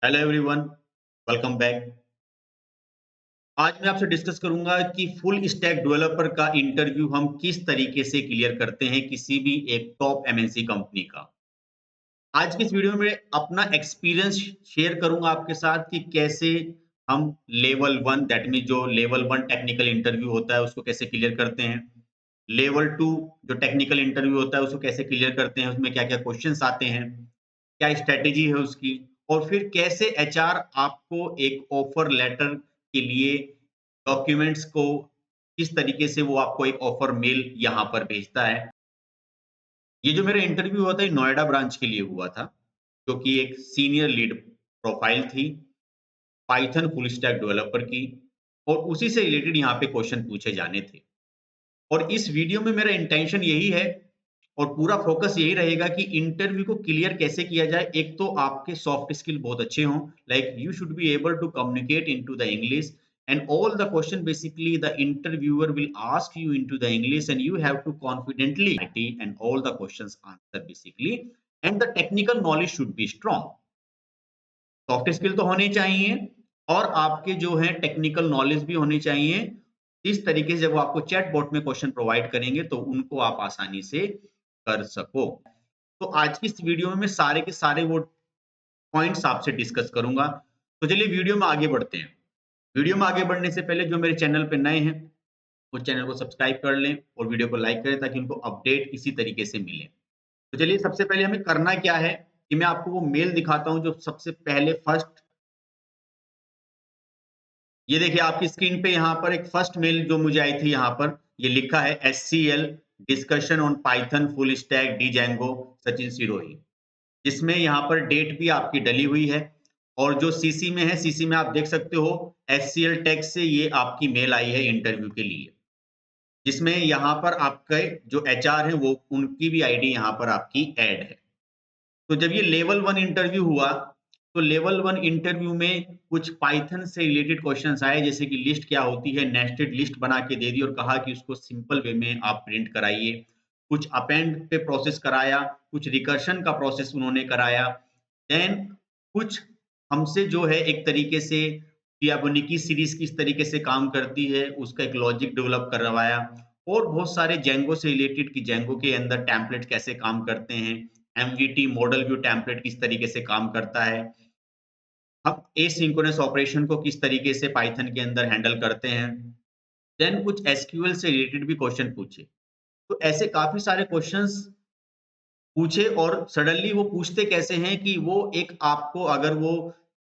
Hello everyone, welcome back. आज मैं आपसे डिस्कस करूंगा कि फुल स्टैक डेवलपर का इंटरव्यू हम किस तरीके से क्लियर करते हैं किसी भी एक टॉप एमएनसी कंपनी का। आज की इस वीडियो में अपना एक्सपीरियंस शेयर करूंगा आपके साथ कि कैसे हम लेवल 1 दैट मीन्स जो लेवल 1 टेक्निकल इंटरव्यू होता है उसको कैसे क्लियर करते हैं। लेवल 2 जो टेक्निकल इंटरव्यू होता है उसको कैसे क्लियर करते हैं, उसमें क्या-क्या क्वेश्चन्स आते हैं, क्या स्ट्रैटेजी है उसकी और फिर कैसे एचआर आपको एक ऑफर लेटर के लिए डॉक्यूमेंट्स को किस तरीके से वो आपको एक ऑफर मेल यहाँ पर भेजता है। ये जो मेरा इंटरव्यू हुआ था, ये नोएडा ब्रांच के लिए हुआ था, जो कि एक सीनियर लीड प्रोफाइल थी, पाइथन फुल स्टैक डेवलपर की और उसी से रिलेटेड यहाँ पे क्वेश्चन पूछे जाने थे। और इस वीडियो में मेरा इंटेंशन यही है और पूरा फोकस यही रहेगा कि इंटरव्यू को क्लियर कैसे किया जाए। एक तो आपके सॉफ्ट स्किल बहुत अच्छे हों, like you should be able to communicate into the English and all the question basically the interviewer will ask you into the English and you have to confidently and all the questions answer basically and the technical knowledge should be strong। Soft skill तो होने चाहिए और आपके जो है technical knowledge भी होनी चाहिए। इस तरीके से जब वो आपको चैटबॉट में क्वेश्चन प्रोवाइड करेंगे तो उनको आप आसानी से कर सको। तो आज की इस वीडियो में मैं सारे के सारे वो पॉइंट्स आपसे डिस्कस करूंगा। तो चलिए वीडियो में आगे बढ़ते हैं। वीडियो में आगे बढ़ने से पहले जो मेरे चैनल पे नए हैं, वो चैनल को सब्सक्राइब कर लें और वीडियो को लाइक करें ताकि उनको अपडेट इसी तरीके से मिले। तो चलिए सबसे पहले हमें करना क्या है कि मैं आपको वो मेल दिखाता हूँ जो सबसे पहले फर्स्ट। ये देखिए आपकी स्क्रीन पे यहाँ पर एक फर्स्ट मेल जो मुझे आई थी यहाँ पर, ये लिखा है HCL discussion on Python full stack Django Sachin Sirohi. जिसमें यहाँ पर डेट भी आपकी डली हुई है और जो सीसी में है, सीसी में आप देख सकते हो एचसीएल टेक से ये आपकी मेल आई है इंटरव्यू के लिए। जिसमें यहाँ पर आपके जो एचआर हैं वो उनकी भी आईडी यहाँ पर आपकी ऐड है। तो जब ये लेवल 1 इंटरव्यू हुआ, तो लेवल 1 इंटरव्यू में कुछ पाइथन से रिलेटेड क्वेश्चन्स आए जैसे कि लिस्ट क्या होती है, नेस्टेड लिस्ट बना के दे दी और कहा कि उसको सिंपल वे में आप प्रिंट कराइए। कुछ अपेंड पे प्रोसेस कराया, कुछ रिकर्शन का प्रोसेस उन्होंने कराया। देन कुछ हमसे जो है एक तरीके से फिबोनाची सीरीज़ किस तरीके से काम करती है, उसका एक लॉजिक डेवलप करवाया और बहुत सारे जेंगो से रिलेटेड कि जेंगो के अंदर टेम्पलेट कैसे काम करते हैं, एमवीटी मॉडल व्यू टेम्पलेट किस तरीके से काम करता है। हम एसिंक्रोनस ऑपरेशन को किस तरीके से पाइथन के अंदर हैंडल करते हैं। देन कुछ एसक्यूएल से रिलेटेड भी क्वेश्चन पूछे। तो ऐसे काफ़ी सारे क्वेश्चन्स पूछे और सडनली वो पूछते कैसे हैं कि वो एक आपको अगर वो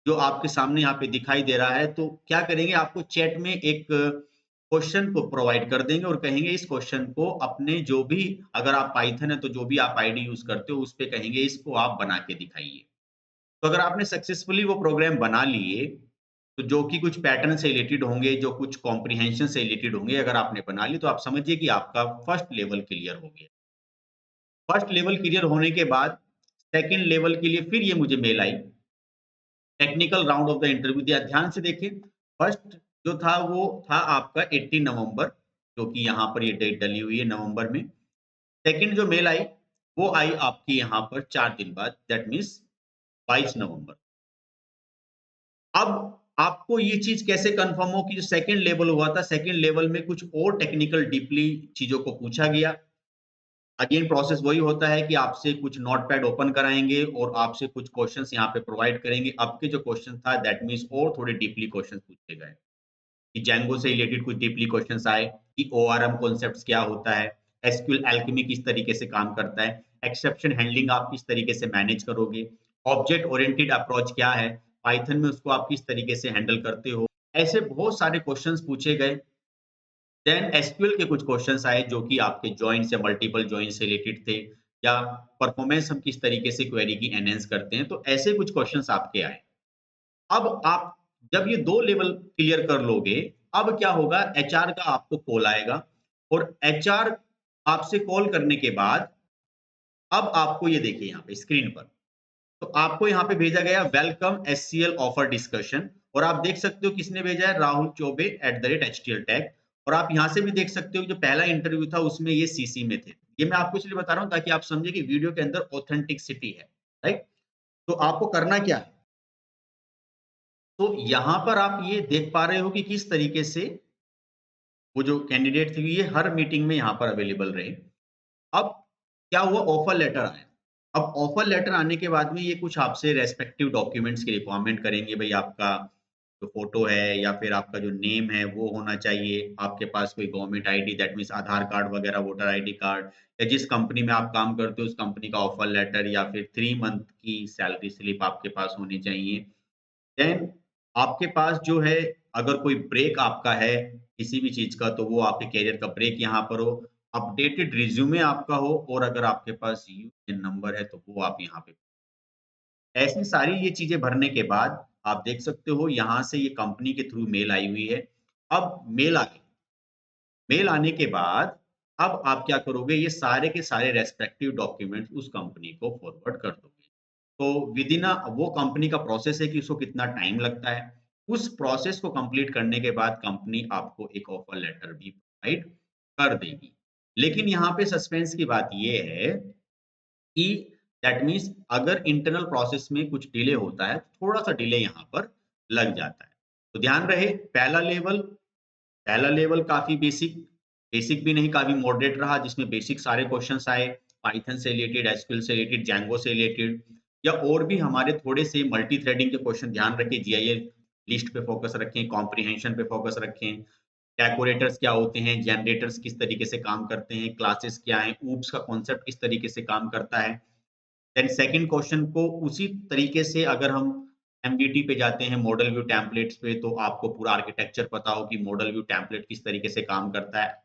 जो आपके सामने यहाँ पे दिखाई दे रहा है, तो क्या करेंगे आपको चैट में एक क्वेश्चन को प्रोवाइड कर देंगे और कहेंगे इस क्वेश्चन को अपने जो भी अगर आप पाइथन है तो जो भी आप आईडी यूज़ करते हो उस पे कहेंगे इसको आप बना के दिखाइए। तो अगर आपने सक्सेसफुली वो प्रोग्राम बना लिए, तो जो कि कुछ पैटर्न से रिलेटेड होंगे, जो कुछ कॉम्प्रिहेंशन से रिलेटेड होंगे, अगर आपने बना लिए तो आप समझिए कि आपका फर्स्ट लेवल क्लियर हो गया। फर्स्ट लेवल क्लियर होने के बाद सेकंड लेवल के लिए फिर ये मुझे मेल आई, technical round of the interview दिया। ध्यान से देखिए, फर्स्ट जो था वो था आपका 18 नवंबर, जो कि यहाँ पर ये डेट डली हुई है नवंबर में। सेकंड जो मेल आई, वो आई आपकी यहाँ पर 4 दिन बाद, दैट मीन्स 22 नवंबर। अब आपको ये चीज़ कैसे कन्फर्म हो कि जो सेकंड लेवल हुआ था, सेकंड लेवल में कुछ और टेक्निकल डीपली चीज़ों को पूछा गया। अगेन प्रोसेस वही होता है कि आपसे कुछ नोटपैड ओपन कराएँगे और आपसे कुछ क्वेश्चन्स यहाँ पे प्रोवाइड करेंगे। आपके जो क्वेश्चन था दैट मीन्स और थोड़े डीपली क्वेश्चन्स पूछे गए, कि जेंगो से रिलेटेड कुछ डीपली क्वेश्चन्स आए, कि ओआरएम कॉन्सेप्ट्स क्या होता है, एसक्यूएल एल्केमी किस तरीके से काम करता है, एक्सेप्शन हैंडलिंग आप किस तरीके से मैनेज करोगे, ऑब्जेक्ट ओरिएंटेड अप्रोच क्या है, पाइथन में उसको आप किस तरीके से हैंडल करते हो। ऐसे बहुत सारे क्वेश्चन्स पूछे गए। देन एसक्यूएल के कुछ क्वेश्चन्स आए जो कि आपके जॉइंट्स या मल्टीपल जॉइंट्स से रिलेटेड थे या परफॉर्मेंस हम किस तरीके से क्वेरी की एनहांस करते हैं, तो ऐसे कुछ क्वेश्चन्स आपके आए। अब आप जब ये 2 लेवल क्लियर कर लोगे, अब क्या होगा एचआर का आपको कॉल आएगा और एचआर आपसे कॉल करने के बाद अब आपको ये देखिए यहाँ पे स्क्रीन पर, तो आपको यहाँ पे भेजा गया वेलकम एचसीएल ऑफर डिस्कशन और आप देख सकते हो किसने भेजा है राहुल चौबे @htl टैग और आप यहाँ से भी देख सकते हो जो पहला इंटरव्यू था उसमें ये सीसी में थे। ये मैं आपको इसलिए बता रहा हूँ ताकि आप समझे कि वीडियो के अंदर ऑथेंटिसिटी है, राइट? तो आपको करना क्या है? तो यहाँ पर आप ये देख पा रहे हो कि किस तरीके से वो जो कैंडिडेट थी ये हर मीटिंग में यहाँ पर अवेलेबल रहे। अब क्या हुआ, ऑफर लेटर आया। अब ऑफर लेटर आने के बाद में ये कुछ आपसे रेस्पेक्टिव डॉक्यूमेंट्स की रिक्वायरमेंट करेंगे, भई आपका जो फ़ोटो है या फिर आपका जो नेम है वो होना चाहिए, आपके पास कोई government ID that means Aadhaar card वगैरह, वोटर आईडी कार्ड या जिस कंपनी में आप काम करते हो उस कंपनी का ऑफर लेटर या फिर 3 मंथ की सैलरी स्लिप आपके पास होनी चाहिए। देन आपके पास जो है, अगर कोई ब्रेक आपका है किसी भी चीज़ का, तो वो आपके करियर का ब्रेक यहाँ पर हो, अपडेटेड रिज़्यूमे आपका हो और अगर आपके पास यूएएन नंबर है तो वो आप यहाँ पे ऐसी सारी ये चीज़ें भरने के बाद आप देख सकते हो यहाँ से ये कंपनी के थ्रू मेल आई हुई है। अब मेल आ गई, मेल आने के बाद अब आप क्या करोगे, ये सारे के सारे रेस्पेक्टिव डॉक्यूमेंट्स उस कंपनी को फॉरवर्ड कर दोगे। तो विदिन वो कंपनी का प्रोसेस है कि उसको कितना टाइम लगता है। उस प्रोसेस को कंप्लीट करने के बाद कंपनी आपको एक ऑफर लेटर भी प्रोवाइड कर देगी। लेकिन यहाँ पे सस्पेंस की बात ये है कि दैट मीन्स अगर इंटरनल प्रोसेस में कुछ डिले होता है, थोड़ा-सा डिले यहाँ पर लग जाता है। तो ध्यान रहे, पहला लेवल काफ़ी बेसिक, बेसिक भी नहीं काफ़ी मॉडरेट रहा जिसमें बेसिक सारे क्वेश्चन्स आए, पाइथन से रिलेटेड, एसक्यूएल से रिलेटेड, जेंगो से रिलेटेड या और भी हमारे थोड़े से मल्टी थ्रेडिंग के क्वेश्चन ध्यान रखें, जीआईएल लिस्ट पे फोकस रखें, कॉम्प्रिहेंशन पे फोकस रखें, डेकोरेटर्स क्या होते हैं, जनरेटर्स किस तरीके से काम करते हैं, क्लासेस क्या हैं, ऊप्स का कॉन्सेप्ट किस तरीके से काम करता है। देन सेकंड क्वेश्चन को उसी तरीके से अगर हम एमवीटी पे जाते हैं, मॉडल व्यू टेम्पलेट्स पे, तो आपको पूरा आर्किटेक्चर पता हो कि मॉडल व्यू टेम्पलेट किस तरीके से काम करता है।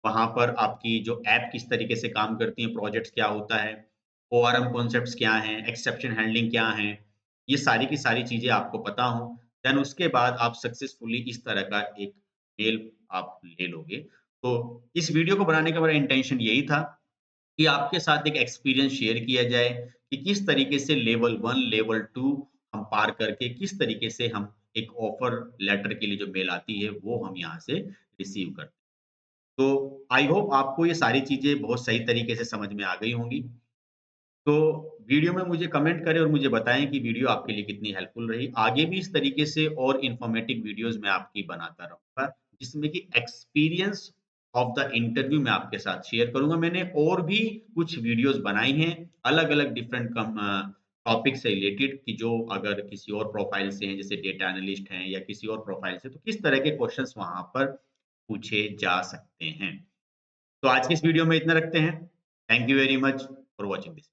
वहाँ पर आपकी जो ऐप किस तरीके से काम करती है, प्रोजेक्ट्स क्या होता है, ओआरएम कॉन्सेप्ट्स क्या हैं, एक्सेप्शन हैंडलिंग क्या हैं, ये सारी की सारी चीज़ें आपको पता हों, देन उसके बाद आप सक्सेसफुली इस तरह का एक मेल आप ले लोगे। तो इस वीडियो को बनाने का मेरा इंटेंशन यही था कि आपके साथ एक एक्सपीरियंस शेयर किया जाए कि किस तरीके से लेवल 1, लेवल 2 हम पार करके किस तरीके से हम एक ऑफर लेटर के लिए जो मेल आती है, वो हम यहाँ से रिसीव करते हैं। तो आई होप आपको ये सारी चीज़ें बहुत सही तरीके से समझ में आ गई होंगी। तो वीडियो में मुझे कमेंट करें और मुझे बताएँ कि वीडियो आपके लिए कितनी हेल्पफुल रही। आगे भी इस तरीके से और इन्फॉर्मेटिव वीडियोज़ मैं आपकी बनाता रहूँगा, जिसमें कि एक्सपीरियंस ऑफ द इंटरव्यू मैं आपके साथ शेयर करूँगा। मैंने और भी कुछ वीडियोज़ बनाई हैं, अलग-अलग डिफरेंट टॉपिक से रिलेटेड कि जो अगर किसी और प्रोफाइल से हैं, जैसे डेटा एनालिस्ट हैं या किसी और प्रोफाइल से, तो किस तरह के क्वेश्चन्स वहाँ पर पूछे जा सकते हैं। तो आज की इस वीडियो में इतना रखते हैं। Thank you very much for watching this.